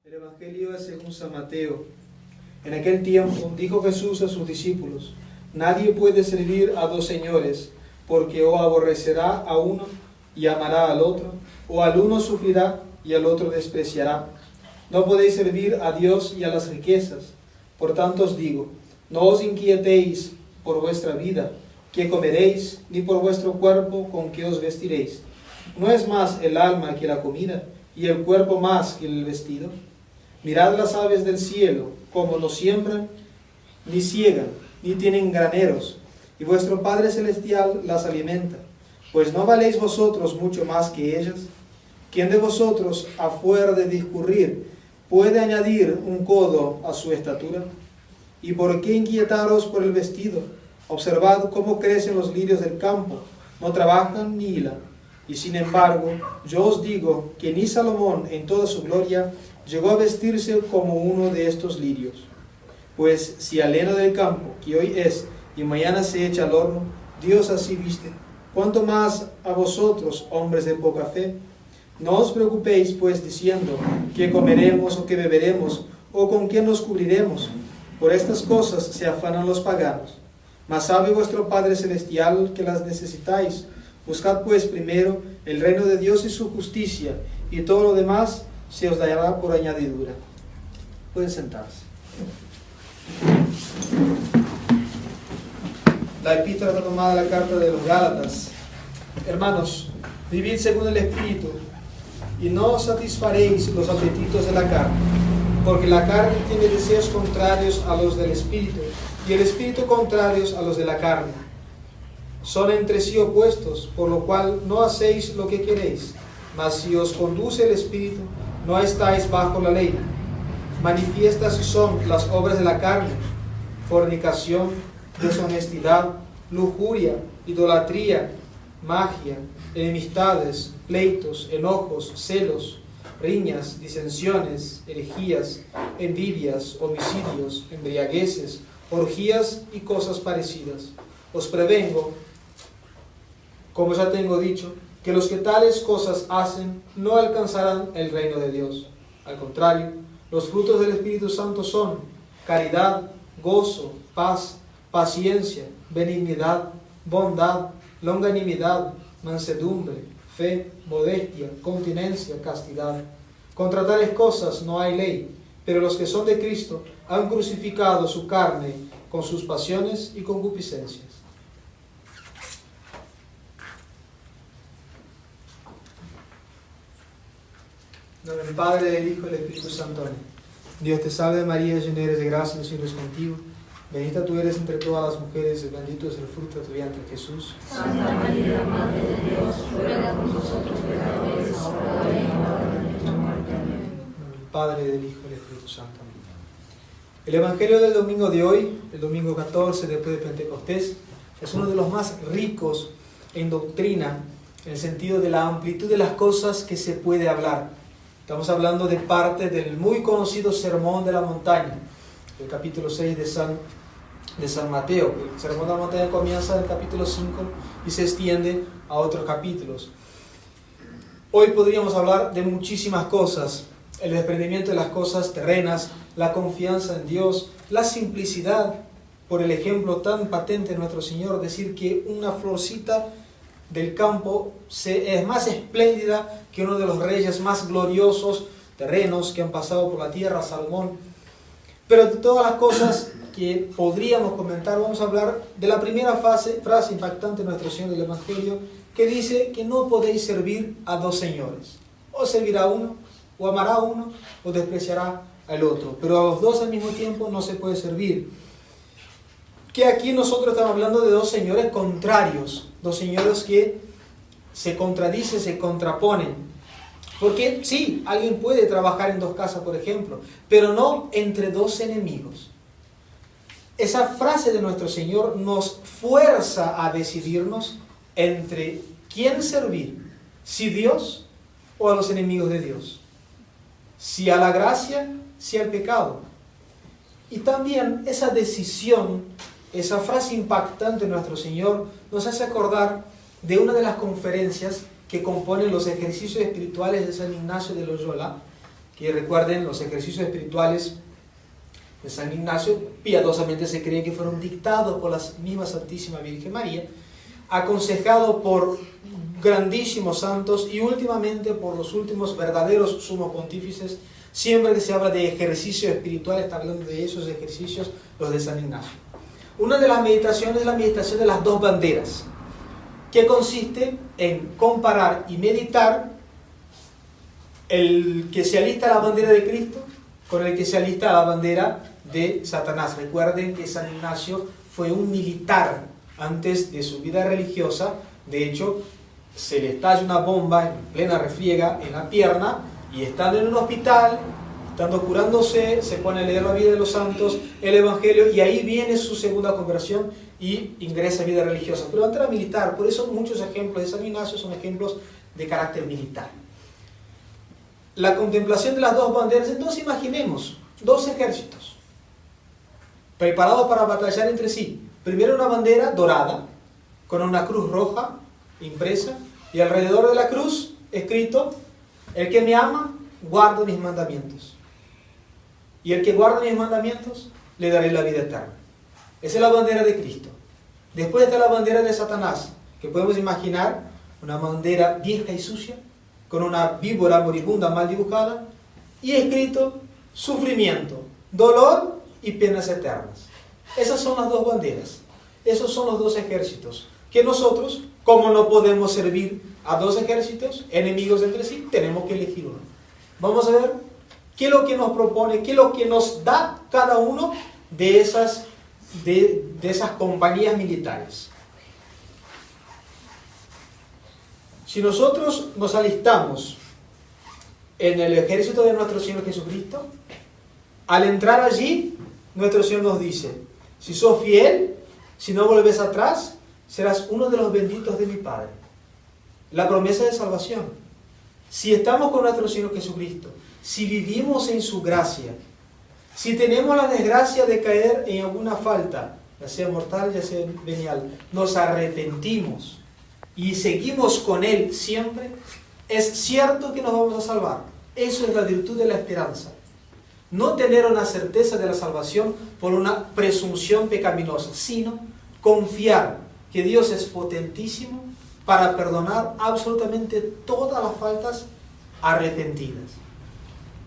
El Evangelio es según San Mateo. En aquel tiempo dijo Jesús a sus discípulos: nadie puede servir a dos señores, porque o aborrecerá a uno y amará al otro, o al uno sufrirá y al otro despreciará. No podéis servir a Dios y a las riquezas. Por tanto os digo, no os inquietéis por vuestra vida, qué comeréis, ni por vuestro cuerpo, con qué os vestiréis. ¿No es más el alma que la comida, y el cuerpo más que el vestido? Mirad las aves del cielo, como no siembran, ni siegan, ni tienen graneros, y vuestro Padre Celestial las alimenta. Pues ¿no valéis vosotros mucho más que ellas? ¿Quién de vosotros, a fuer de discurrir, puede añadir un codo a su estatura? ¿Y por qué inquietaros por el vestido? Observad cómo crecen los lirios del campo, no trabajan ni hilan. Y sin embargo, yo os digo que ni Salomón en toda su gloria llegó a vestirse como uno de estos lirios. Pues si al heno del campo, que hoy es y mañana se echa al horno, Dios así viste, ¿cuánto más a vosotros, hombres de poca fe? No os preocupéis pues diciendo, ¿qué comeremos o qué beberemos, o con qué nos cubriremos? Por estas cosas se afanan los paganos. Mas sabe vuestro Padre Celestial que las necesitáis. Buscad pues primero el reino de Dios y su justicia, y todo lo demás se os dará por añadidura. Pueden sentarse. La epístola tomada de la carta de los Gálatas. Hermanos, vivid según el Espíritu, y no satisfaréis los apetitos de la carne, porque la carne tiene deseos contrarios a los del Espíritu, y el Espíritu contrarios a los de la carne. Son entre sí opuestos, por lo cual no hacéis lo que queréis. Mas si os conduce el Espíritu, no estáis bajo la ley. Manifiestas son las obras de la carne: fornicación, deshonestidad, lujuria, idolatría, magia, enemistades, pleitos, enojos, celos, riñas, disensiones, herejías, envidias, homicidios, embriagueces, orgías y cosas parecidas. Os prevengo, como ya tengo dicho, que los que tales cosas hacen no alcanzarán el reino de Dios. Al contrario, los frutos del Espíritu Santo son caridad, gozo, paz, paciencia, benignidad, bondad, longanimidad, mansedumbre, fe, modestia, continencia, castidad. Contra tales cosas no hay ley, pero los que son de Cristo han crucificado su carne con sus pasiones y concupiscencias. En nombre del Padre, del Hijo y del Espíritu Santo. Amén. Dios te salve María, llena eres de gracia, el Señor es contigo. Bendita tú eres entre todas las mujeres, y bendito es el fruto de tu vientre, Jesús. Santa María, Madre de Dios, ruega por nosotros pecadores, ahora y en la hora de nuestra muerte. Amén. En nombre del Padre, del Hijo y del Espíritu Santo. Amén. El Evangelio del domingo de hoy, el domingo 14 después de Pentecostés, es uno de los más ricos en doctrina, en el sentido de la amplitud de las cosas que se puede hablar. Estamos hablando de parte del muy conocido Sermón de la Montaña, el capítulo 6 de San Mateo. El Sermón de la Montaña comienza en el capítulo 5 y se extiende a otros capítulos. Hoy podríamos hablar de muchísimas cosas: el desprendimiento de las cosas terrenas, la confianza en Dios, la simplicidad, por el ejemplo tan patente de nuestro Señor, decir que una florcita del campo es más espléndida que uno de los reyes más gloriosos terrenos que han pasado por la tierra, Salomón. Pero de todas las cosas que podríamos comentar, vamos a hablar de la primera frase impactante de nuestro Señor del Evangelio, que dice que no podéis servir a dos señores. O servirá a uno, o amará a uno, o despreciará al otro. Pero a los dos al mismo tiempo no se puede servir. Que aquí nosotros estamos hablando de dos señores contrarios, dos señores que se contradicen, se contraponen. Porque sí, alguien puede trabajar en dos casas, por ejemplo, pero no entre dos enemigos. Esa frase de nuestro Señor nos fuerza a decidirnos entre quién servir, si Dios o a los enemigos de Dios, si a la gracia, si al pecado. Y también esa decisión, esa frase impactante de nuestro Señor nos hace acordar de una de las conferencias que componen los ejercicios espirituales de San Ignacio de Loyola, que recuerden los ejercicios espirituales de San Ignacio, piadosamente se cree que fueron dictados por la misma Santísima Virgen María, aconsejado por grandísimos santos y últimamente por los últimos verdaderos sumos pontífices. Siempre que se habla de ejercicios espirituales, está hablando de esos ejercicios, los de San Ignacio. Una de las meditaciones es la meditación de las dos banderas, que consiste en comparar y meditar el que se alista a la bandera de Cristo con el que se alista a la bandera de Satanás. Recuerden que San Ignacio fue un militar antes de su vida religiosa. De hecho, se le estalla una bomba en plena refriega en la pierna y estando en un hospital, estando curándose, se pone a leer la vida de los santos, el Evangelio, y ahí viene su segunda conversión y ingresa a vida religiosa. Pero antes era militar, por eso muchos ejemplos de San Ignacio son ejemplos de carácter militar. La contemplación de las dos banderas, entonces imaginemos dos ejércitos preparados para batallar entre sí. Primero una bandera dorada con una cruz roja impresa y alrededor de la cruz escrito: el que me ama guarda mis mandamientos, y el que guarda mis mandamientos le daré la vida eterna. Esa es la bandera de Cristo. Después está la bandera de Satanás, que podemos imaginar una bandera vieja y sucia con una víbora moribunda mal dibujada y escrito: sufrimiento, dolor y penas eternas. Esas son las dos banderas, esos son los dos ejércitos que nosotros, como no podemos servir a dos ejércitos enemigos entre sí, tenemos que elegir uno. Vamos a ver qué es lo que nos propone, qué es lo que nos da cada uno de esas compañías militares. Si nosotros nos alistamos en el ejército de nuestro Señor Jesucristo, al entrar allí, nuestro Señor nos dice: si sos fiel, si no volvés atrás, serás uno de los benditos de mi Padre. La promesa de salvación. Si estamos con nuestro Señor Jesucristo, si vivimos en su gracia, si tenemos la desgracia de caer en alguna falta, ya sea mortal, ya sea venial, nos arrepentimos y seguimos con Él siempre, es cierto que nos vamos a salvar. Eso es la virtud de la esperanza. No tener una certeza de la salvación por una presunción pecaminosa, sino confiar que Dios es potentísimo para perdonar absolutamente todas las faltas arrepentidas.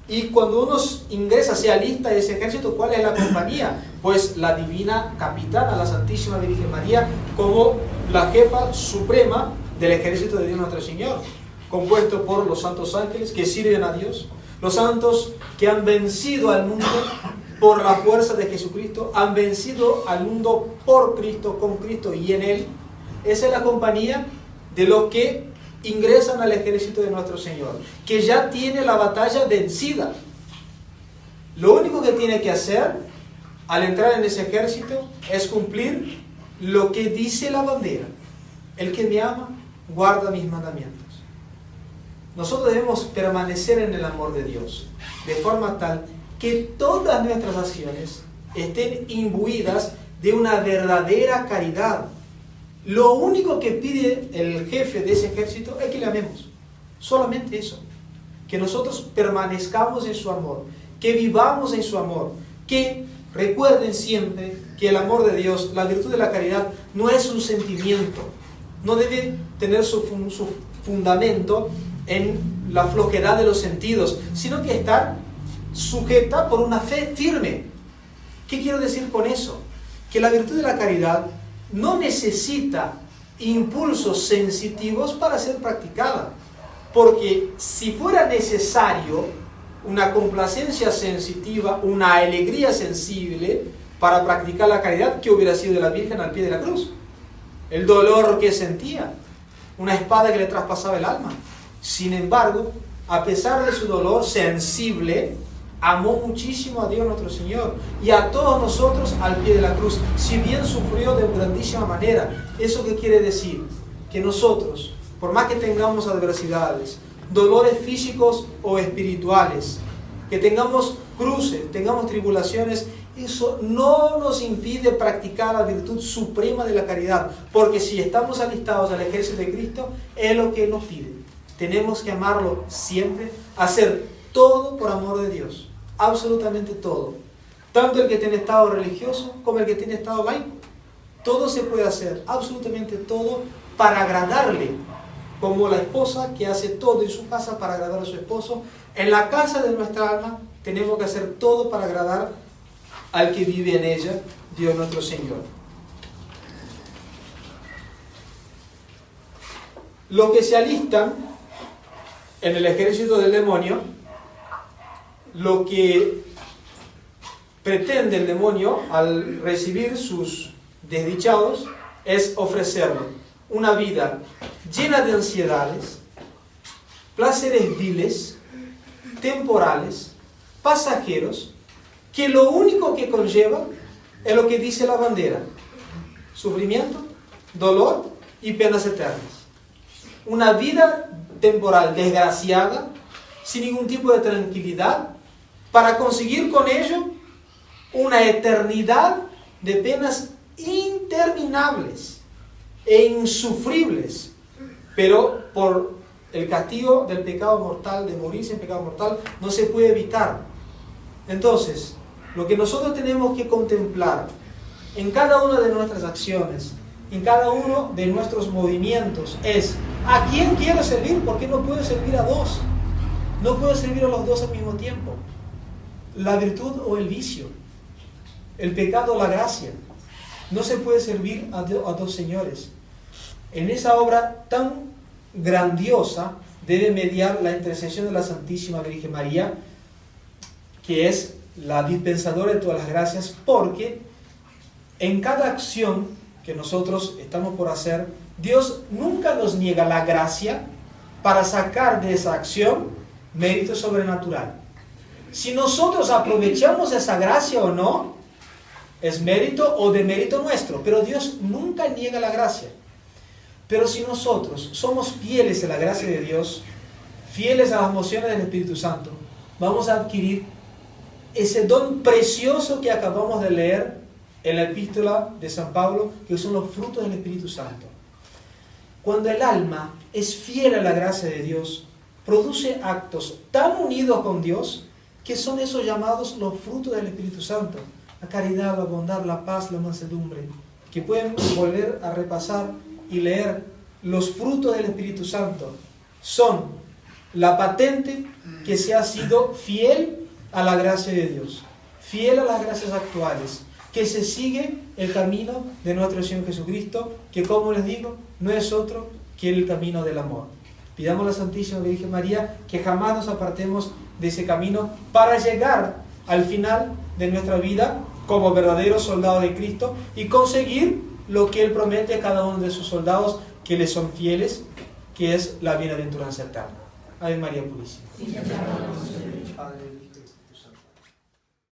Y cuando uno ingresa, se alista a ese ejército, ¿cuál es la compañía? Pues la divina capitana, la Santísima Virgen María, como la jefa suprema del ejército de Dios nuestro Señor, compuesto por los santos ángeles que sirven a Dios, los santos que han vencido al mundo por la fuerza de Jesucristo, han vencido al mundo por Cristo, con Cristo y en Él. Esa es la compañía de los que ingresan al ejército de nuestro Señor, que ya tiene la batalla vencida. Lo único que tiene que hacer al entrar en ese ejército es cumplir lo que dice la bandera: el que me ama guarda mis mandamientos. Nosotros debemos permanecer en el amor de Dios, de forma tal que todas nuestras acciones estén imbuidas de una verdadera caridad. Lo único que pide el jefe de ese ejército es que le amemos. Solamente eso. Que nosotros permanezcamos en su amor, que vivamos en su amor, que recuerden siempre que el amor de Dios, la virtud de la caridad, no es un sentimiento, no debe tener su fundamento en la flojedad de los sentidos, sino que estar sujeta por una fe firme. ¿Qué quiero decir con eso? Que la virtud de la caridad no necesita impulsos sensitivos para ser practicada, porque si fuera necesario una complacencia sensitiva, una alegría sensible para practicar la caridad, ¿qué hubiera sido de la Virgen al pie de la cruz? El dolor que sentía, una espada que le traspasaba el alma. Sin embargo, a pesar de su dolor sensible, amó muchísimo a Dios nuestro Señor y a todos nosotros al pie de la cruz, si bien sufrió de grandísima manera. ¿Eso qué quiere decir? Que nosotros, por más que tengamos adversidades, dolores físicos o espirituales, que tengamos cruces, tengamos tribulaciones, eso no nos impide practicar la virtud suprema de la caridad, porque si estamos alistados al ejército de Cristo, es lo que Él nos pide. Tenemos que amarlo siempre, hacer todo por amor de Dios, absolutamente todo. Tanto el que tiene estado religioso como el que tiene estado laico. Todo se puede hacer, absolutamente todo, para agradarle. Como la esposa que hace todo en su casa para agradar a su esposo, en la casa de nuestra alma tenemos que hacer todo para agradar al que vive en ella, Dios nuestro Señor. Los que se alistan en el ejército del demonio, lo que pretende el demonio al recibir sus desdichados es ofrecerle una vida llena de ansiedades, placeres viles, temporales, pasajeros, que lo único que conlleva es lo que dice la bandera: sufrimiento, dolor y penas eternas. Una vida temporal desgraciada, sin ningún tipo de tranquilidad, para conseguir con ello una eternidad de penas interminables e insufribles, pero por el castigo del pecado mortal, de morirse en pecado mortal, no se puede evitar. Entonces, lo que nosotros tenemos que contemplar en cada una de nuestras acciones, en cada uno de nuestros movimientos, es: ¿a quién quiero servir? Porque no puedo servir a dos. No puedo servir a los dos al mismo tiempo. La virtud o el vicio, el pecado o la gracia. No se puede servir a dos señores. En esa obra tan grandiosa debe mediar la intercesión de la Santísima Virgen María, que es la dispensadora de todas las gracias, porque en cada acción que nosotros estamos por hacer, Dios nunca nos niega la gracia para sacar de esa acción mérito sobrenatural. Si nosotros aprovechamos esa gracia o no, es mérito o demérito nuestro, pero Dios nunca niega la gracia. Pero si nosotros somos fieles a la gracia de Dios, fieles a las mociones del Espíritu Santo, vamos a adquirir ese don precioso que acabamos de leer en la epístola de San Pablo, que son los frutos del Espíritu Santo. Cuando el alma es fiel a la gracia de Dios, produce actos tan unidos con Dios, que son esos llamados los frutos del Espíritu Santo: la caridad, la bondad, la paz, la mansedumbre, que pueden volver a repasar y leer. Los frutos del Espíritu Santo son la patente que se ha sido fiel a la gracia de Dios, fiel a las gracias actuales, que se sigue el camino de nuestro Señor Jesucristo, que, como les digo, no es otro que el camino del amor. Pidamos a la Santísima Virgen María que jamás nos apartemos de ese camino para llegar al final de nuestra vida como verdaderos soldados de Cristo y conseguir lo que Él promete a cada uno de sus soldados que le son fieles, que es la bienaventuranza eterna. Ave María Purísima. Sí, Padre,